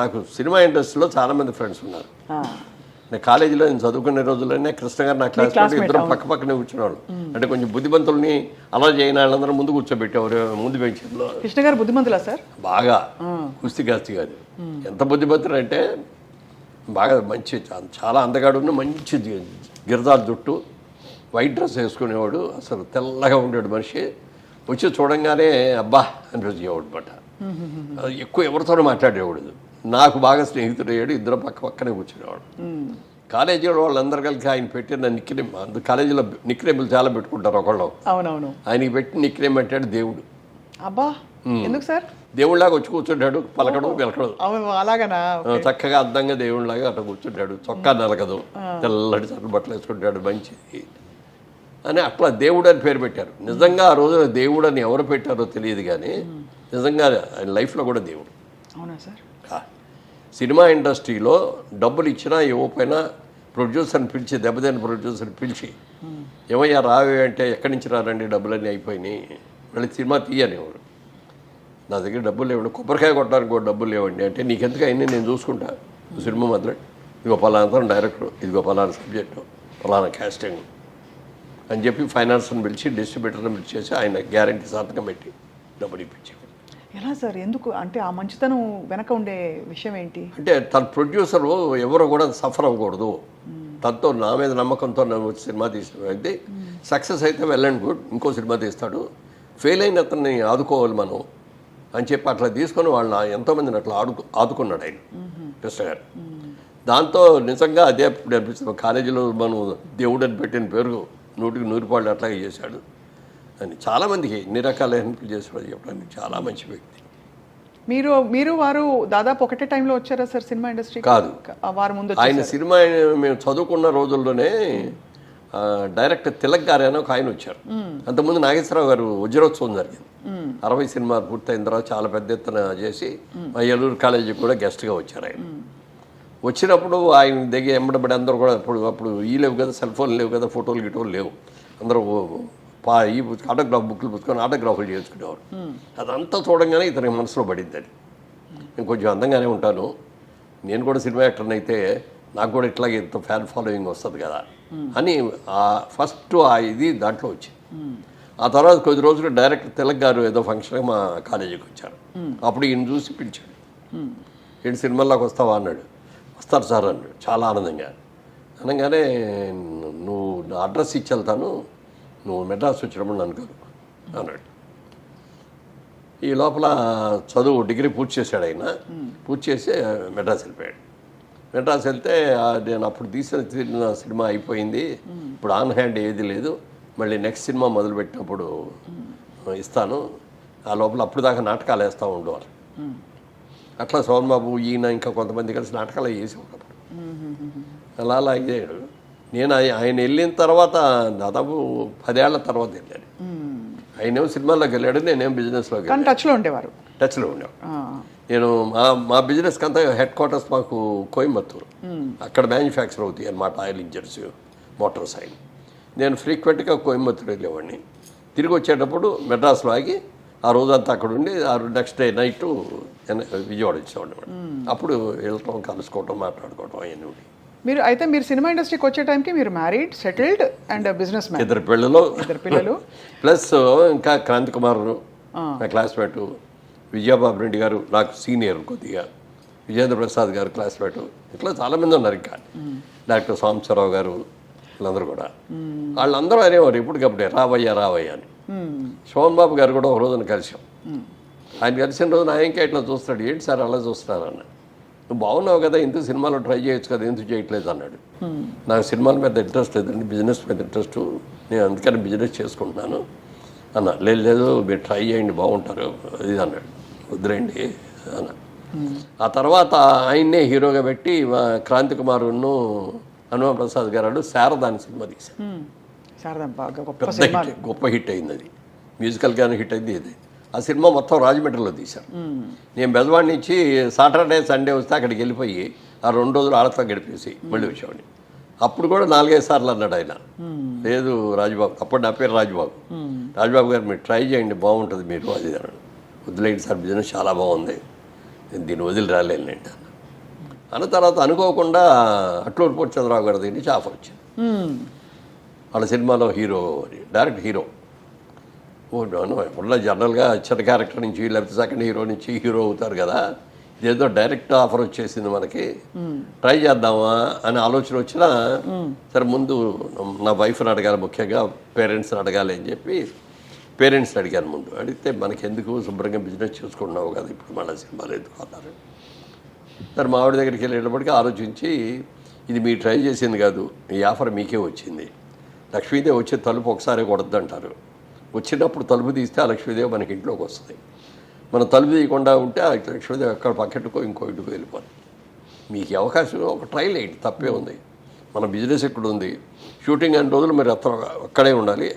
నాకు సినిమా ఇండస్ట్రీలో చాలామంది ఫ్రెండ్స్ ఉన్నారు. నేను కాలేజీలో నేను చదువుకునే రోజుల్లోనే కృష్ణ గారు నా క్లాస్ ఇద్దరు పక్క పక్కనే కూర్చునేవాళ్ళు. అంటే కొంచెం బుద్ధిమంతుల్ని అలా చేయని వాళ్ళందరూ ముందు కూర్చోబెట్టేవారు ముందు బెంచ్లో. కృష్ణ గారు బుద్ధిమంతులా సార్? బాగా కుస్తీ కాస్తి కాదు, ఎంత బుద్ధిమంతులు అంటే బాగా మంచి చాలా అందగాడు, మంచి గిరదాల జుట్టు, వైట్ డ్రెస్ వేసుకునేవాడు, అసలు తెల్లగా ఉండేవాడు మనిషి. వచ్చి చూడంగానే అబ్బా అనిపించేవాడు అనమాట. ఎక్కువ ఎవరితోనూ మాట్లాడేవాడు. నాకు బాగా స్నేహితుడు అయ్యాడు, ఇద్దరు పక్క పక్కనే కూర్చునేవాడు. కాలేజీలో వాళ్ళందరూ కలిసి ఆయన పెట్టిన నిక్నేమ్, కాలేజీలో నిక్నేమ్లు చాలా పెట్టుకుంటారు ఒకళ్ళు. అవునవును. ఆయనకి పెట్టి నిక్నేమ్ పెట్టాడు దేవుడు. అబ్బా, ఎందుకు సార్? దేవుళ్ళలాగా వచ్చి కూర్చుంటాడు, పలకడం వెలకడం. అలాగనా? చక్కగా అద్దంగా దేవుళ్ళలాగా అట్లా కూర్చుంటాడు, చొక్కా నలగదు, తెల్లటి చట్ట బట్టలు వేసుకుంటాడు, మంచిది అని అట్లా దేవుడు అని పేరు పెట్టారు. నిజంగా ఆ రోజున దేవుడు అని ఎవరు పెట్టారో తెలియదు, కానీ నిజంగా ఆయన లైఫ్లో కూడా దేవుడు. అవునా సార్? సినిమా ఇండస్ట్రీలో డబ్బులు ఇచ్చినా ఇవ్వకపోయినా ప్రొడ్యూసర్ని పిలిచి, దెబ్బతిన్న ప్రొడ్యూసర్ని పిలిచి, ఏమయ్యా రావే అంటే ఎక్కడి నుంచి రారండి, డబ్బులన్నీ అయిపోయినాయి, మళ్ళీ సినిమా తీయనివ్వరు. నా దగ్గర డబ్బులు లేవండి, కొబ్బరికాయ కొట్టడానికి కూడా డబ్బులు లేవండి అంటే, నీకెందుకు అయినా నేను చూసుకుంటా, సినిమా మాత్రం ఇదిగో పలానా డైరెక్టర్, ఇదిగో పలానా సబ్జెక్టు, పలానా క్యాస్టింగ్ అని చెప్పి ఫైనాన్స్ని పిలిచి, డిస్ట్రిబ్యూటర్ని పిలిచేసి ఆయన గ్యారంటీ సంతకం పెట్టి డబ్బులు ఇప్పించాడు. ఎలా సార్? ఎందుకు అంటే ఆ మంచితనం వెనక ఉండే విషయం ఏంటి? అంటే తన ప్రొడ్యూసరు ఎవరు కూడా సఫర్ అవ్వకూడదు, తనతో నా మీద నమ్మకంతో వచ్చి సినిమా తీసిన వ్యక్తి సక్సెస్ అయితే వెల్ అండ్ గుడ్, ఇంకో సినిమా తీస్తాడు, ఫెయిల్ అయిన అతన్ని ఆదుకోవాలి మనం అని చెప్పి అట్లా తీసుకొని వాళ్ళని ఎంతోమందిని అట్లా ఆదుకున్నాడు ఆయన కృష్ణ గారు. దాంతో నిజంగా అదే అనిపిస్తుంది, కాలేజీలో మనం దేవుడు అని పెట్టిన పేరు 100కి 100 రూపాయలు అట్లాగే చేశాడు అని చాలామందికి ఎన్ని రకాల హెల్ప్ చేశాడు చెప్పడానికి. చాలా మంచి వ్యక్తి. మీరు వారు దాదాపు ఒకటే టైంలో వచ్చారా సార్ సినిమా ఇండస్ట్రీ? కాదు, వారు ముందు ఆయన సినిమా మేము చదువుకున్న రోజుల్లోనే డైరెక్టర్ తిలక్ గారు అని ఒక ఆయన వచ్చారు. అంతకుముందు నాగేశ్వరరావు గారు వజ్రోత్సవం జరిగింది, 60 సినిమాలు పూర్తయిన తర్వాత చాలా పెద్ద ఎత్తున చేసి మా ఏలూరు కాలేజీకి కూడా గెస్ట్గా వచ్చారు. ఆయన వచ్చినప్పుడు ఆయన దగ్గర ఎంబడబడి అందరూ కూడా అప్పుడు ఈ లేవు కదా, సెల్ ఫోన్ లేవు కదా, ఫోటోలు గిటోలు లేవు, అందరూ ఈ ఆటోగ్రాఫ్ బుక్లు పుచ్చుకొని ఆటోగ్రాఫ్లు చేసుకునేవారు. అదంతా చూడంగానే ఇతనికి మనసులో పడింది. అది నేను కొంచెం అందంగానే ఉంటాను, నేను కూడా సినిమా యాక్టర్ని అయితే నాకు కూడా ఇట్లాగే ఇంత ఫ్యాన్ ఫాలోయింగ్ వస్తుంది కదా అని ఫస్ట్ ఇది దాంట్లో వచ్చింది. ఆ తర్వాత కొద్ది రోజులు డైరెక్టర్ తిలక్ గారు ఏదో ఫంక్షన్గా మా కాలేజీకి వచ్చారు. అప్పుడు ఈయన చూసి పిలిచాడు, ఈయన సినిమాల్లోకి వస్తావా అన్నాడు. వస్తారు సార్ అన్నాడు చాలా ఆనందంగా. అనగానే నువ్వు నా అడ్రస్ ఇచ్చి వెళ్తాను, నువ్వు మెడ్రాస్ వచ్చినప్పుడు నన్ను కలు అన్నాడు. ఈ లోపల చదువు డిగ్రీ పూర్తి చేశాడు ఆయన. పూర్తి చేసి మెడ్రాస్ వెళ్ళిపోయాడు. మెడ్రాస్ వెళ్తే నేను అప్పుడు తీసిన సినిమా అయిపోయింది, ఇప్పుడు ఆన్ హ్యాండ్ ఏది లేదు, మళ్ళీ నెక్స్ట్ సినిమా మొదలుపెట్టినప్పుడు ఇస్తాను, ఆ లోపల అప్పుడు దాకా నాటకాలు వేస్తూ ఉండేవారు. అట్లా సోమన్ బాబు ఈయన ఇంకా కొంతమంది కలిసి నాటకాలు వేసేవాడు. అలా అలా అయ్యాడు. నేను ఆయన వెళ్ళిన తర్వాత దాదాపు 10 ఏళ్ల తర్వాత వెళ్ళాడు. ఆయనేమో సినిమాల్లోకి వెళ్ళాడు, నేనేం బిజినెస్లోకి వెళ్ళాను. టచ్లో ఉండేవారు. నేను మా బిజినెస్కి అంతా హెడ్ క్వార్టర్స్ మాకు కోయంబత్తూరు, అక్కడ మ్యానుఫ్యాక్చర్ అవుతాయి అన్నమాట ఆయిల్ ఇంజన్స్, మోటార్స్ ఆయిల్. నేను ఫ్రీక్వెంట్గా కోయంబత్తూరు వెళ్ళేవాడిని. తిరిగి వచ్చేటప్పుడు మెడ్రాస్లో ఆగి ఆ రోజంతా అక్కడ ఉండి నెక్స్ట్ డే నైట్ విజయవాడ వచ్చేవాడిని. అప్పుడు వెళ్ళటం, కలుసుకోవటం, మాట్లాడుకోవటం అవన్నీ. మీరు సినిమా ఇండస్ట్రీకి వచ్చే టైంకి మీరు married, settled and business man, 2 పిల్లలు ప్లస్ ఇంకా క్రాంతి కుమార్ నా క్లాస్మేటు, విజయబాబు రెడ్డి గారు నాకు సీనియర్ కొద్దిగా, విజేంద్ర ప్రసాద్ గారు క్లాస్మేటు, ఇట్లా చాలామంది ఉన్నారు. ఇంకా డాక్టర్ సాంబశివరావు గారు, వీళ్ళందరూ కూడా వాళ్ళందరూ అనేవారు ఇప్పటికప్పుడే రావయ్యా అని. సోమన్ బాబు గారు కూడా ఒక రోజున కలిసాం. ఆయన కలిసిన రోజున ఆయనకే ఇట్లా చూస్తున్నాడు, ఏంటి సార్ అలా చూస్తున్నారు అన్న, నువ్వు బాగున్నావు కదా, ఎందుకు సినిమాలో ట్రై చేయొచ్చు కదా, ఎందుకు చేయట్లేదు అన్నాడు. నాకు సినిమాల మీద ఇంట్రెస్ట్ లేదండి, బిజినెస్ మీద ఇంట్రెస్ట్, నేను అందుకని బిజినెస్ చేసుకుంటున్నాను అన్న. లేదు మీరు ట్రై చేయండి బాగుంటారు ఇది అన్నాడు. వద్దులేండి అన్న. ఆ తర్వాత ఆయన్నే హీరోగా పెట్టి క్రాంతి కుమారును హనుమ ప్రసాద్ గారు శారదా అని సినిమా తీశారు. గొప్ప హిట్ అయింది. అది మ్యూజికల్గానే హిట్ అయింది. ఇది ఆ సినిమా మొత్తం రాజమండ్రిలో తీశారు. నేను బెజవాడి నుంచి సాటర్డే సండే వస్తే అక్కడికి వెళ్ళిపోయి ఆ 2 రోజులు ఆడతా గడిపేసి మళ్ళీ వచ్చేవాడిని. అప్పుడు కూడా 4-5 సార్లు అన్నాడు ఆయన, లేదు రాజుబాబు, అప్పుడు నా పేరు రాజుబాబు గారు మీరు ట్రై చేయండి బాగుంటుంది మీరు అది అన్నాడు. వదిలేండి సార్, బిజినెస్ చాలా బాగుంది, నేను దీన్ని వదిలి రాలేనండి అన్న. అన్న తర్వాత అనుకోకుండా అట్లూరు పూర్చంద్రరావు గారి దగ్గర నుంచి ఆఫర్ వచ్చింది. వాళ్ళ సినిమాలో హీరో అని, డైరెక్ట్ హీరో. ఉన్న జనరల్గా చిన్న క్యారెక్టర్ నుంచి లేకపోతే సెకండ్ హీరో నుంచి హీరో అవుతారు కదా, ఇదేదో డైరెక్ట్ ఆఫర్ వచ్చేసింది మనకి, ట్రై చేద్దామా అని ఆలోచన వచ్చినా సరే ముందు నా వైఫ్ని అడగాలి, ముఖ్యంగా పేరెంట్స్ని అడగాలి అని చెప్పి పేరెంట్స్ని అడిగాను. ముందు అడిగితే మనకి ఎందుకు, శుభ్రంగా బిజినెస్ చేసుకుంటున్నావు కదా, ఇప్పుడు మళ్ళీ సినిమాలు ఎందుకు అన్నారు. సరే మా ఆవిడ దగ్గరికి వెళ్ళేటప్పటికీ ఆలోచించి, ఇది మీరు ట్రై చేసింది కాదు, ఈ ఆఫర్ మీకే వచ్చింది. లక్ష్మీదేవి వచ్చే తలుపు ఒకసారి కొడద్దు అంటారు. వచ్చినప్పుడు తలుపు తీస్తే ఆ లక్ష్మీదేవి మనకి ఇంట్లోకి వస్తుంది. మనం తలుపు తీయకుండా ఉంటే ఆ లక్ష్మీదేవి ఎక్కడ పక్కెట్టుకో ఇంకో ఇంటికి వెళ్ళిపోతుంది. మీకు అవకాశం ఒక ట్రైల్ వేయండి, తప్పే ఉంది. మన బిజినెస్ ఎక్కడ ఉంది, షూటింగ్ అయిన రోజులు మీరు అక్కడే ఉండాలి.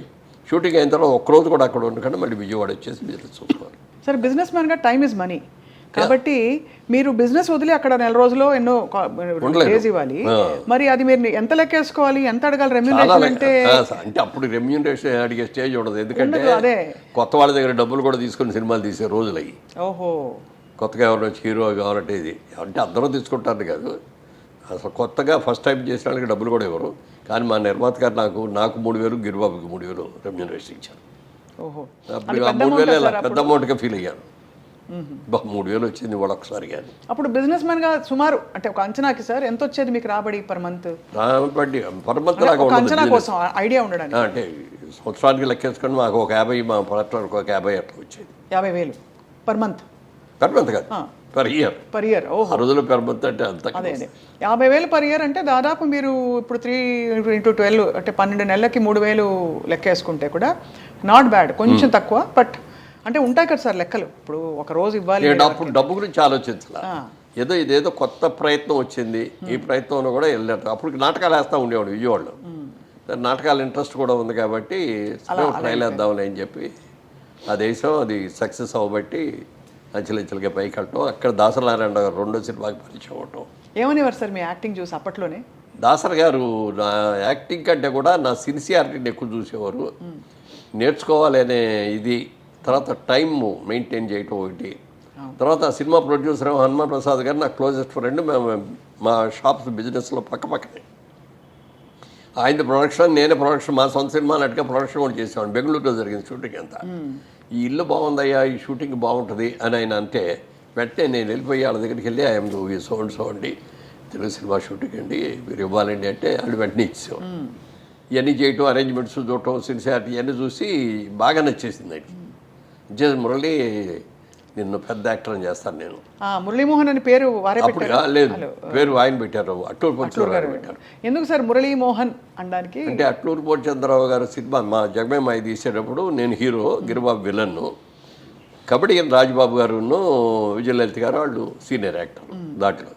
షూటింగ్ అయిన తర్వాత ఒక్కరోజు కూడా అక్కడ ఉండకుండా మళ్ళీ విజయవాడ వచ్చేసి బిజినెస్ చూసుకోవాలి. సరే, బిజినెస్ మ్యాన్గా టైమ్ ఇస్ మనీ కాబట్టి మీరు బిజినెస్ వదిలి అక్కడ నెల రోజుల్లో ఎన్నో డేస్ ఇవ్వాలి. మరి అది మీరు ఎంత లెక్కేసుకోవాలి, ఎంత అడగాలి రెమ్యూనరేషన్ అంటే? అంటే అప్పుడు రెమ్యూనరేషన్ అడిగే స్టేజ్ ఉండదు, ఎందుకంటే కొత్త వాళ్ళ దగ్గర డబ్బులు కూడా తీసుకుని సినిమాలు తీసే రోజులు అయ్యి. ఓహో, కొత్తగా ఎవరైనా వచ్చి హీరో కావాలంటే ఇది అంటే అందరూ తీసుకుంటారు కాదు, అసలు కొత్తగా ఫస్ట్ టైం చేసిన వాళ్ళకి డబ్బులు కూడా ఇవ్వరు. కానీ మా నిర్మాత గారు నాకు 3,000, గిరిబాబుకి 3,000 రెమ్యూనరేషన్ ఇచ్చారు. ఓహో, అప్పుడు ఆ 3,000 ఇలా పెద్ద అమౌంట్గా ఫీల్ అయ్యాను. 3,000 వచ్చింది కూడా ఒకసారి. కానీ అప్పుడు బిజినెస్ మ్యాన్గా సుమారు అంటే ఒక అంచనాకి సార్ ఎంత వచ్చేది మీకు రాబడి పర్ మంత్? పర్ మంత్ అంచనా కోసం ఐడియా ఉండడానికి అంటే సంవత్సరానికి లెక్కేసుకొని మాకు ఒక 50, మా ప్రొడక్టర్కి ఒక 50 అట్లా వచ్చేది. 50,000 పర్ మంత్? పర్ మంత్ కాదు, పర్ ఇయర్. Per year. ఓహో, రోజులు పర్ మంత్ అంటే అంత. అదే 50,000 పర్ ఇయర్ అంటే దాదాపు మీరు ఇప్పుడు 3x12 అంటే 12 నెలలకి 3,000 లెక్కేసుకుంటే కూడా నాట్ బ్యాడ్, కొంచెం తక్కువ. బట్ అంటే ఉంటాయి కదా సార్ లెక్కలు, ఇప్పుడు ఒక రోజు ఇవ్వాలి. అప్పుడు డబ్బు గురించి ఆలోచించాల, ఇదేదో కొత్త ప్రయత్నం వచ్చింది, ఈ ప్రయత్నంలో కూడా వెళ్ళారు. అప్పుడు నాటకాలు వేస్తూ ఉండేవాడు విజయవాడలో. నాటకాల ఇంట్రెస్ట్ కూడా ఉంది కాబట్టి ట్రైల్ వేద్దాంలే అని చెప్పి ఆ దేశం అది సక్సెస్ అవ్వబట్టి అంచెలంచెలుగా పైకి వెళ్ళటం. అక్కడ దాసనారాయణ గారు 2వ సినిమాకి పరిచయం అవటం. ఏమనేవారు సార్ మీ యాక్టింగ్ చూసి అప్పట్లోనే? దాసర్ గారు నా యాక్టింగ్ కంటే కూడా నా సిన్సియారిటీని ఎక్కువ చూసేవారు. నేర్చుకోవాలి అనే ఇది, తర్వాత టైం మెయింటైన్ చేయటం ఒకటి. తర్వాత సినిమా ప్రొడ్యూసర్ హనుమాన్ ప్రసాద్ గారు నాకు క్లోజెస్ట్ ఫ్రెండ్. మేము మా షాప్స్ బిజినెస్లో పక్కనే. ఆయన ప్రొడక్షన్, నేనే ప్రొడక్షన్, మా సొంత సినిమా నటుగా ప్రొడక్షన్ కూడా చేసేవాడిని. బెంగళూరులో జరిగింది షూటింగ్ అంతా. ఈ ఇల్లు బాగుందయ్యా, ఈ షూటింగ్ బాగుంటుంది అని ఆయన అంటే వెంటనే నేను వెళ్ళిపోయి వాళ్ళ దగ్గరికి వెళ్ళి I'm doing so and so అండి, తెలుగు సినిమా షూటింగ్ అండి, మీరు ఇవ్వాలండి అంటే వాళ్ళు వెంటనే ఇచ్చేవాడు. ఇవన్నీ చేయటం, అరేంజ్మెంట్స్ చూడటం, సిన్సియారిటీ ఇవన్నీ చూసి బాగా నచ్చేసింది ఆయనకి. మురళి నిన్ను పెద్ద యాక్టర్ అని చేస్తాను నేను. మురళీమోహన్ అని పేరు వారే పెట్టారు? లేదు, పేరు ఆయన పెట్టారు, అట్లూరు పూర్చంద్రరావు గారు పెట్టారు. ఎందుకు సార్ మురళీమోహన్ అనడానికి? అంటే అట్లూరు పూర్చంద్రరావు గారు సినిమా మా జగమేమాయి తీసేటప్పుడు నేను హీరో, గిరిబాబు విలన్ను, కబడ్డీ రాజబాబు గారును విజయలలిత గారు వాళ్ళు సీనియర్ యాక్టర్ దాంట్లో.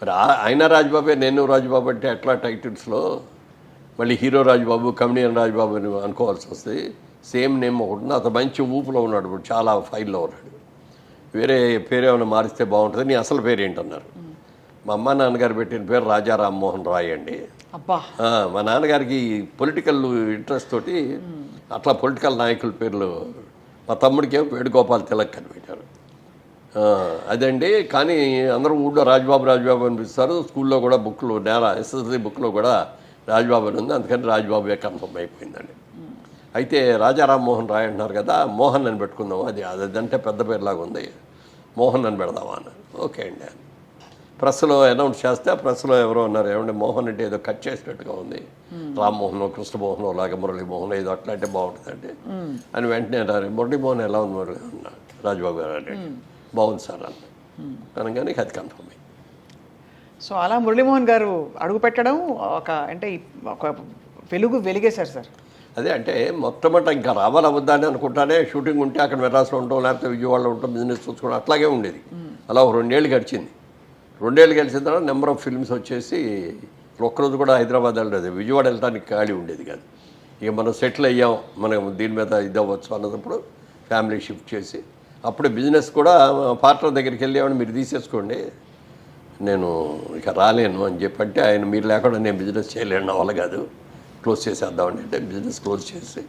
మరి ఆయన రాజబాబే, నేను రాజబాబు అంటే ఎట్లా టైటిల్స్లో మళ్ళీ హీరో రాజబాబు, కమెడియన్ రాజబాబు అని అనుకోవాల్సి వస్తుంది. సేమ్ నేమ్ ఒకటి, అతను మంచి ఊపులో ఉన్నాడు, ఇప్పుడు చాలా ఫైల్లో ఉన్నాడు. వేరే పేరు ఏమైనా మారిస్తే బాగుంటుంది, నీ అసలు పేరు ఏంటన్నారు. మా అమ్మ నాన్నగారు పెట్టిన పేరు రాజా రామ్మోహన్ రాయ్ అండి. మా నాన్నగారికి పొలిటికల్ ఇంట్రెస్ట్ తోటి అట్లా పొలిటికల్ నాయకుల పేర్లు, మా తమ్ముడికేమో వేణుగోపాల్ తిలక్ అని పెట్టారు. అదండి. కానీ అందరూ ఊళ్ళో రాజబాబు అనిపిస్తారు. స్కూల్లో కూడా బుక్లో, ఎస్ఎస్సి బుక్లో కూడా రాజబాబు అని ఉంది, అందుకని రాజబాబుయే కన్ఫర్మ్ అయిపోయిందండి. అయితే రాజా రామ్మోహన్ రాయ్ అంటున్నారు కదా, మోహన్ అని పెట్టుకుందాం, అదంటే పెద్ద పేరులాగా ఉంది, మోహన్ అని పెడదామా అన్నారు. ఓకే అండి అని ప్రెస్లో అనౌన్స్ చేస్తే ప్రెస్లో ఎవరో అన్నారు, ఏమంటే మోహన్ అంటే ఏదో కట్ చేసినట్టుగా ఉంది, రామ్మోహన్, కృష్ణమోహన్ లాగా మురళీమోహన్ ఏదో అట్లా అంటే బాగుంటుందండి అని వెంటనే అన్నారు. మురళీమోహన్ ఎలా ఉంది మురళి అన్నారు. రాజబాబు గారు అంటే బాగుంది సార్ అన్న అనగానే అది కన్ఫర్మ్ అయింది. సో అలా మురళీమోహన్ గారు అడుగు పెట్టడం ఒక వెలిగేశారు సార్. అదే అంటే మొట్టమొదట ఇంకా రావాలి అవద్దని అనుకుంటానే, షూటింగ్ ఉంటే అక్కడ మెడ్రాస్లో ఉంటాం, లేకపోతే విజయవాడలో ఉంటాం, బిజినెస్ చూసుకోవడం అట్లాగే ఉండేది. అలా ఒక 2 ఏళ్ళు గడిచింది. 2 ఏళ్ళు గడిచిన తర్వాత నెంబర్ ఆఫ్ ఫిల్మ్స్ వచ్చేసి ఒక్కరోజు కూడా హైదరాబాద్ వెళ్ళలేదు, విజయవాడ వెళ్ళడానికి ఖాళీ ఉండేది కాదు. ఇక మనం సెటిల్ అయ్యాం, మనం దీని మీద ఇది అవ్వచ్చు అన్నప్పుడు ఫ్యామిలీ షిఫ్ట్ చేసి అప్పుడే బిజినెస్ కూడా పార్ట్నర్ దగ్గరికి వెళ్ళామని, మీరు తీసేసుకోండి నేను ఇక రాలేను అని చెప్పంటే ఆయన, మీరు లేకుండా నేను బిజినెస్ చేయలేను, నా వల్ల కాదు, క్లోజ్ చేసేద్దామండి అంటే బిజినెస్ క్లోజ్ చేసి